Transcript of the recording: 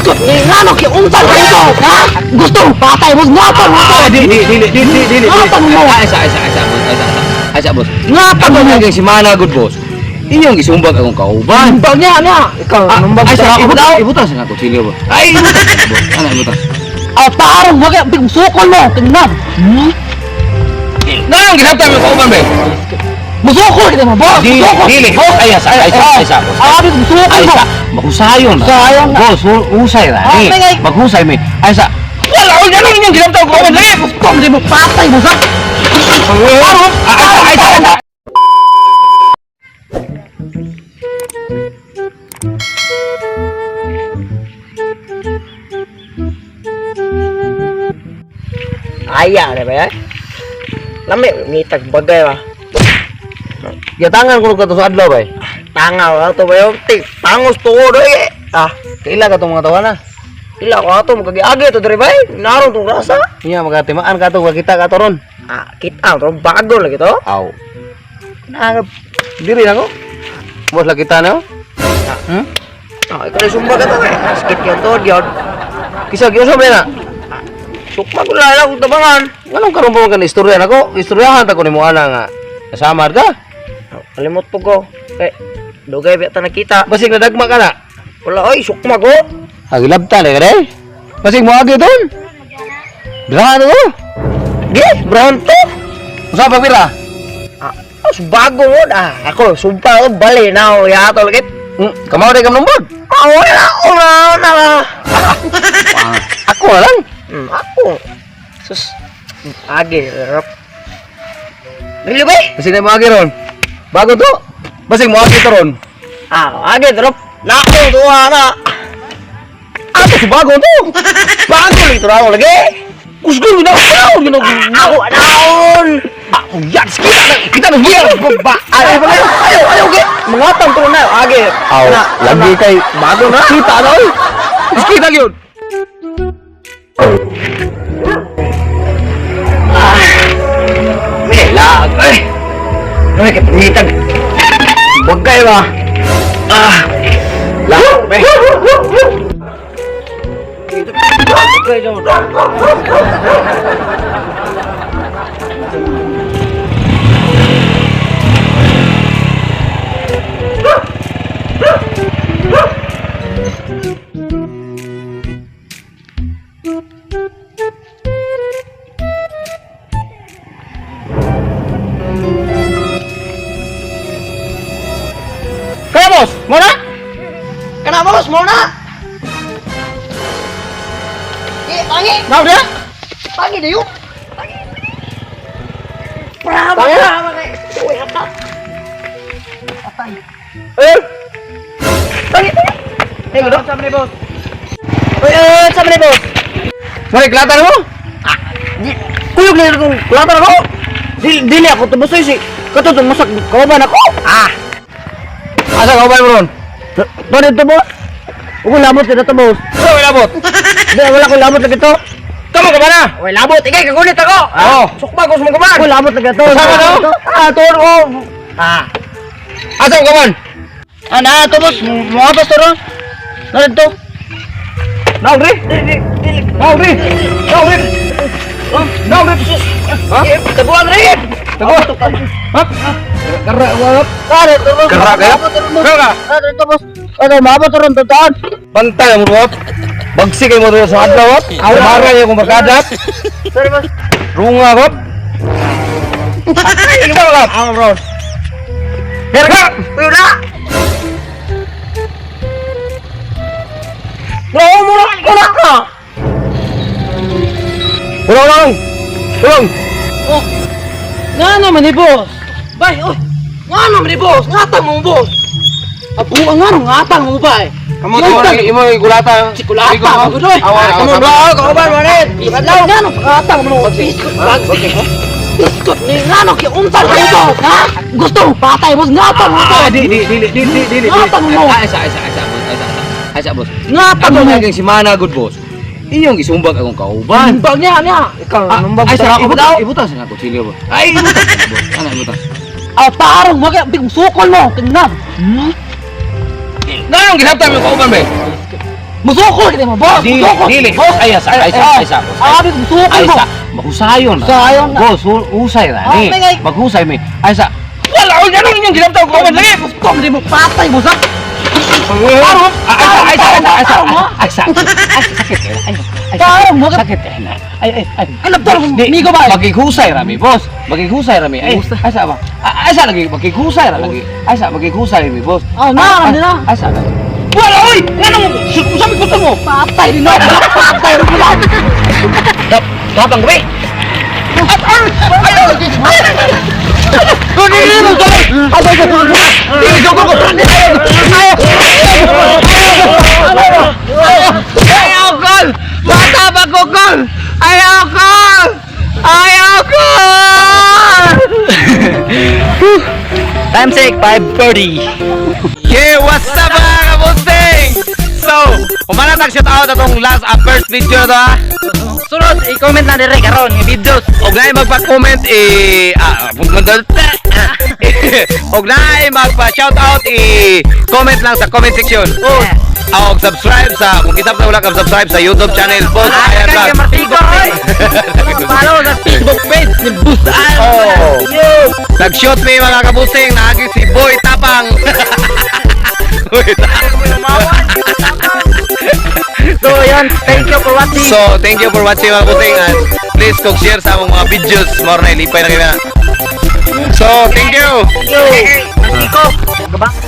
Iskot ni ngano ki untal ka ito, ha? Gusto mo patay mo ngatan mo. Dili. Ngatan mo. Asa, boss. Ngatan mo. Ako si Mana, good boss. Iyong gisumbag akong kauban. Bag niya. Ikaw nambag sa ako daw. Ibutas na ako chili, boss. Ay, ibutas. Ana, ibutas. Tarong wag sukol mo. Tingnan. Nang ginaptan mo kauban, be. Musukol kita mo, boss. Dili. Ay, boss. Abi musukol mo. Maghusayon. Sayang na. Boss, husay ra. Maghusay mi. Ay sa. Wala ko ganun yung ginaptan ko kauban. Kung di mo patay mo sa. Ay. Aya na ba yan? Lami, ngitag bagay ba? Yatangan ko ka to sa adlaw, bay. Tangaw ato ba yung tangos to ko doy. Kaila ka tong mga tawana. Ila ko ato magagi to diri bay. Naron tong rasa. Iya magatimaan ka to kita ka to ron. Kita to bago lagi to. Aw. Nangap Diri na ko. Bos lah kita no. ikaw sumba ka to. Skit yun to diyan. Kisah gyud sa na. Sukma ko lala ko tabangan. Nganong karon pa kan istorya nako? Istoryahan ta ko nimo ana nga. Nasamar ka? Kalimot po ko. Dugay biya ta nakita. Basig na dagma ka na. Wala oy sukma ko. Agilabta na ka Basig mo agi don. Dra no. Gi, bronto. Usa pa pira? Bago mo ako sumpah ko bali na ya to lagi. Kamao day kam numbag. Wala. Ako lang. Ako. Sus. Age, rap. Dili ba? Basig na mo agi ron. Bago to. Basig mo agi to ron. Age, drop. Nako, tuwa na. Ato si bago to. Bago ito na lagi. Gusto ko na ako. Ako, naon. Yan, kita na giya. Ayaw, okay. Mangatang to na. Age. Aw, lagi kay Bago na. kita na. Kita gyud. Melag. Ay, kapitag. Bagay ba? Lag, be. Bagay daw. Kaya bos, mau na? Kena bos, mau na? Pangi. Mau dia? Pangi deh yuk. Pangi. Pangi. Uy, apa? Pangi. Udah. Sama nih bos. Sama nih bos. Mari kelihatan mo? Kuyog na yung kulatan ako. Dili ako tubusoy si. Kato tumusak kauban ako. Asa ka ba ron? Tadi itu bos. Ako labot kita to bos. Ano may labot? Hindi, wala ko labot lagi to. Kamu ka ba na? Uy, labot. Ikay, kagulit ako. Oo. Sukma ko sa mga kaman. Uy, labot lagi to. Sama daw? Tuon ko. Asa ka man? To bos. Mga bos to ron. Narin to. Nauri? Nauri? Nauri? Nauri? Ha? Tabuan rin. Tabuan? Ha? Kara, wap. Kara kaya? Kara? To bos. Mabot to ron to taan. Pantay mo wap. Bagsi kayo mo doon sa adlaw wap. Kamara niya kung magkadat. Sorry bos. Runga wap. Ay, ikaw wap. Bro. Herga! Udah. Murah ka. Ulong! Ulong! Oh. Nga naman ni boss. Bay, oy. Nga naman ni boss. Ngatang mo boss. Abuang nga ngatang mo bay. Kamu tuh imo gulata. Sikulata. Gudoy. Kamu ba ka ba manet? Ibadlaw nga no ngatang mo. Iskot ni ngano ki untal ka ito, ha? Gusto mo patay mo ngatang mo. Dili. Ngatang mo. Asa, boss. Ngatang Ako mo. naging si Mana, good boss. Iyong gisumbag akong kauban. Bag niya. Ikaw nambag Ay, sa ako daw. ibutas na ako chili, boss. Ay, ibutas na, boss. Ano, ibutas? Tarong wag big sukol mo. Tingnan. Nganong ginaptan mo kauban, be? Musukol kita mo, boss. Dili, Musukol. dili. Boss. Ay, asa, ay, asa. Abi musukol Ay, mo. sa, mahusayon. Husayon na. Boss, husay na. Ah, Ni, may ngay. maghusay mi. Ay, sa, wala, o ganun yung ginamtaw ko. Lagi. Gusto mo di mo patay mo sa. Ay, sakit eh. Parang mo ka. Sakit eh. Ay. Ay, nagtaro mo. Migo ba? Magkighusay rami, boss. Magkighusay rami. Ay, ay sa ba? Ay sa lagi, magkighusay ra lagi. Ay sa magkighusay rami, boss. Ah, na, na. Ay sa. Wala, oy! Ano mo? Sabi ko sa mo. Patay rin ako. Patay rin mo lang. Tapang gabi. Ayaw ko! Bata ba ko ko? Ayaw ko! Ayaw ko! Time check, 5:30. Yeah, what's up mga kabusting? So, umanatag shout out atong last first video na to ha. Sunod, i-comment na dire karon yung videos. Og na magpa-comment og na magpa-shout out comment lang sa comment section. Og subscribe sa kung kisap na wala ka subscribe sa YouTube channel Boss Ayan Kaya Vlog. martigo, oy. Follow sa Facebook page ni Boss Ayan. Oh. Yo. Nag-shoot me mga kabusing naagi si Boy Tapang. Boy Tapang. So yun, thank you for watching. So, thank you for watching mga kabusing and please kung share sa among mga videos more na ilipay na kaya. So, thank you. Yo. Martigo. Gabang.